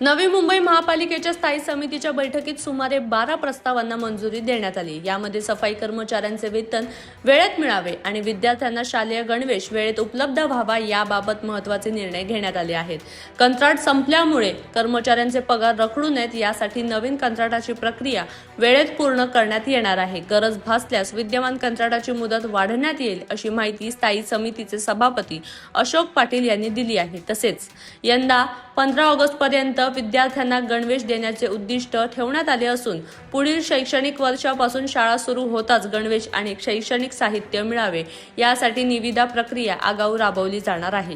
नवी मुंबई महापालिकेच्या स्थायी समितीच्या बैठकीत सुमारे 12 प्रस्तावांना मंजुरी देण्यात आली। यामध्ये सफाई कर्मचाऱ्यांचे वेतन वेळेत मिळावे आणि विद्यार्थ्यांना शालेय गणवेश वेळेत उपलब्ध व्हावा याबाबत महत्त्वाचे निर्णय घेण्यात आले आहेत। कंत्राट संपल्यामुळे कर्मचाऱ्यांचे पगार रखडू नयेत यासाठी नवीन कंत्राटाची प्रक्रिया वेळेत पूर्ण करण्यात येणार आहे। गरज भासल्यास विद्यमान कंत्राटाची मुदत वाढवण्यात येईल अशी माहिती स्थायी समितीचे सभापती अशोक पाटील यांनी दिली आहे। तसेच यंदा 15 ऑगस्ट पर्यंत विद्यार्थ्यांना गणवेश देण्याचे उद्दिष्ट ठेवण्यात आले असून पुढील शैक्षणिक वर्षापासून शाळा सुरू होताच गणवेश आणि शैक्षणिक साहित्य मिळावे यासाठी निविदा प्रक्रिया आगाऊ राबवली जाणार आहे।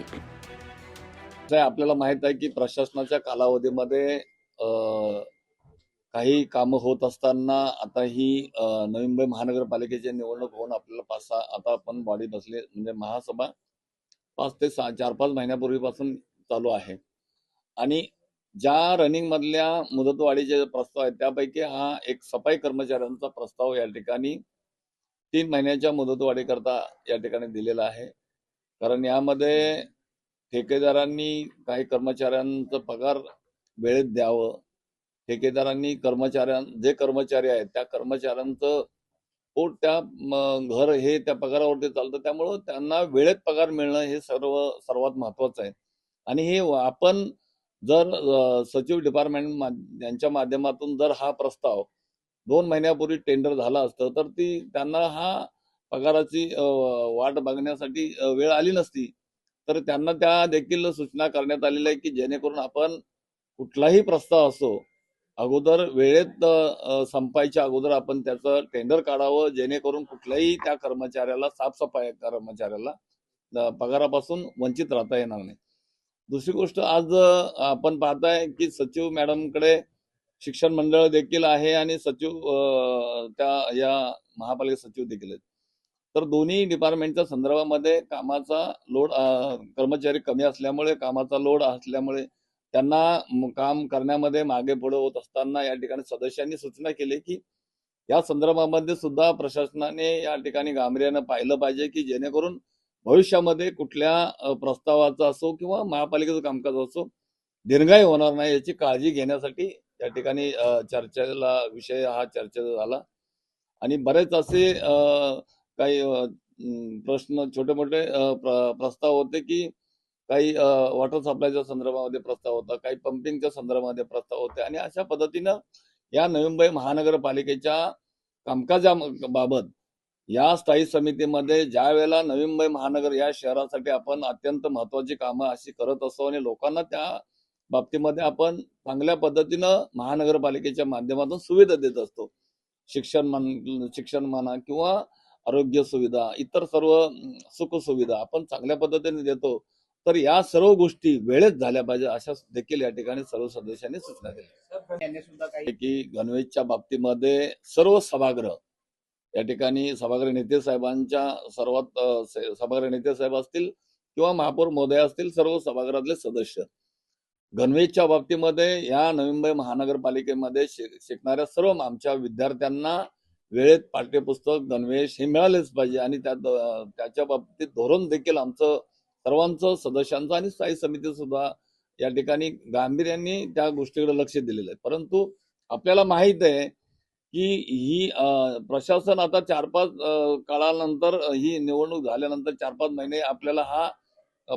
आपल्याला माहित आहे की प्रशासनाच्या कालावधीमध्ये काही कामं होत असताना आता ही नवी मुंबई महानगरपालिकेची निवडणूक होऊन आपल्याला 5-6 आता आपण बॉडी बसले म्हणजे महासभा 5 ते 4-5 महिन्यापूर्वीपासून चालू आहे आणि ज्या रनिंग मधल्या मुदतवाढीचे प्रस्ताव आहेत त्यापैकी हा एक सफाई कर्मचाऱ्यांचा प्रस्ताव या ठिकाणी 3 महिन्याच्या मुदतवाढीकरता या ठिकाणी दिलेला आहे। कारण यामध्ये ठेकेदारांनी काही कर्मचाऱ्यांचा पगार वेळेत द्यावं, ठेकेदारांनी जे कर्मचारी आहेत त्या कर्मचाऱ्यांचं पोट त्या घर हे त्या पगारावरती चालतं, त्यामुळं त्यांना वेळेत पगार मिळणं हे सर्वात महत्वाचं आहे। आणि हे आपण जर सचिव डिपार्टमेंट यांच्या माध्यमातून जर हा प्रस्ताव 2 महिन्यापूर्वी टेंडर झाला असतं तर त्यांना हा पगाराची वाट बघण्यासाठी वेळ आली नसती। तर त्यांना त्या देखील सूचना करण्यात आलेल्या आहे की जेणेकरून आपण कुठलाही प्रस्ताव असो अगोदर वेळेत संपायच्या अगोदर आपण त्याचं टेंडर काढावं, जेणेकरून कुठल्याही त्या कर्मचाऱ्याला साफसफाई कर्मचाऱ्याला पगारापासून वंचित राहता येणार नाही। दुसरी गोष्ट आज आपण पाहताय की सचिव मॅडमकडे शिक्षण मंडळ देखील आहे आणि सचिव त्या या महापालिका सचिव देखील आहेत। तर दोन्ही डिपार्टमेंटच्या संदर्भामध्ये कामाचा लोड कर्मचारी कमी असल्यामुळे कामाचा लोड असल्यामुळे त्यांना काम करण्यामध्ये मागे पुढे होत असताना या ठिकाणी सदस्यांनी सूचना केली की या संदर्भामध्ये सुद्धा प्रशासनाने या ठिकाणी गांभीर्यानं पाहिलं पाहिजे की जेणेकरून भविष्यामध्ये कुठल्या प्रस्तावाचा असो किंवा महापालिकेचं कामकाज असो दीर्घाई होणार नाही याची काळजी घेण्यासाठी या ठिकाणी चर्चेला विषय हा चर्चेचा झाला। आणि बरेच असे काही प्रश्न छोटे मोठे प्रस्ताव होते की काही वॉटर सप्लायच्या संदर्भामध्ये प्रस्ताव होता, काही पंपिंगच्या संदर्भामध्ये प्रस्ताव होते आणि अशा पद्धतीनं या नवी मुंबई महानगरपालिकेच्या कामकाजाबाबत या स्थायी समितीमध्ये ज्या वेळेला नवी मुंबई महानगर या शहरासाठी आपण अत्यंत महत्वाची कामं अशी करत असतो आणि लोकांना त्या बाबतीमध्ये आपण चांगल्या पद्धतीनं महानगरपालिकेच्या माध्यमातून सुविधा देत असतो। शिक्षण म्हणा किंवा आरोग्य सुविधा इतर सर्व सुख सुविधा आपण चांगल्या पद्धतीने देतो। तर या सर्व गोष्टी वेळेत झाल्या पाहिजे अशा देखील या ठिकाणी सर्व सदस्यांनी सूचना दिल्या की गणवेशच्या बाबतीमध्ये सर्व सभागृह या ठिकाणी सभागृह नेते साहेबांच्या सर्वात सभागृह नेते साहेब असतील किंवा महापौर महोदय असतील सर्व सभागृहातले सदस्य गणवेशच्या बाबतीमध्ये या नवी मुंबई महानगरपालिकेमध्ये शिकणाऱ्या सर्व आमच्या विद्यार्थ्यांना वेळेत पाठ्यपुस्तक गणवेश हे मिळालेच पाहिजे आणि त्याच्या बाबतीत धोरण देखील आमचं सर्वांचं सदस्यांचं आणि स्थायी समिती सुद्धा या ठिकाणी गांभीर्याने त्या गोष्टीकडे लक्ष दिलेलं आहे। परंतु आपल्याला माहित आहे की ही प्रशासन आता 4-5 काळानंतर ही निवडणूक झाल्यानंतर 4-5 महिने आपल्याला हा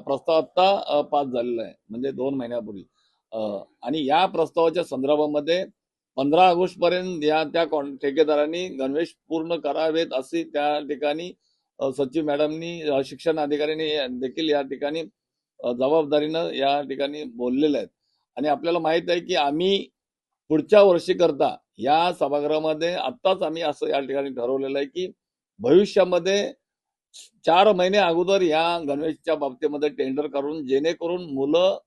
प्रस्ताव आता पास झालेला आहे म्हणजे 2 महिन्यापूर्वी आणि या प्रस्तावाच्या संदर्भामध्ये 15 ऑगस्ट पर्यंत त्या ठेकेदारांनी गणवेश पूर्ण करावेत अशी त्या ठिकाणी सचिव मॅडमनी शिक्षण अधिकाऱ्यांनी देखील या ठिकाणी जबाबदारीनं या ठिकाणी बोललेले आहेत। आणि आपल्याला माहित आहे की आम्ही पुढच्या वर्षी करता या सभागृहामध्ये आत्ताच आम्ही असं या ठिकाणी ठरवलेलं आहे की भविष्यामध्ये 4 महिने अगोदर या गणवेशच्या बाबतीमध्ये टेंडर करून जेणेकरून मुलं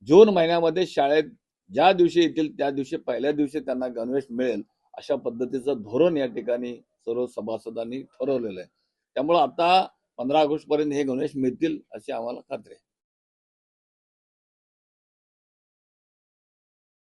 जून महिन्यामध्ये शाळेत ज्या दिवशी येतील त्या दिवशी पहिल्या दिवशी त्यांना गणवेश मिळेल अशा पद्धतीचं धोरण या ठिकाणी सर्व सभासदांनी ठरवलेलं आहे। त्यामुळे आता 15 ऑगस्ट पर्यंत हे गणवेश मिळतील अशी आम्हाला खात्री आहे।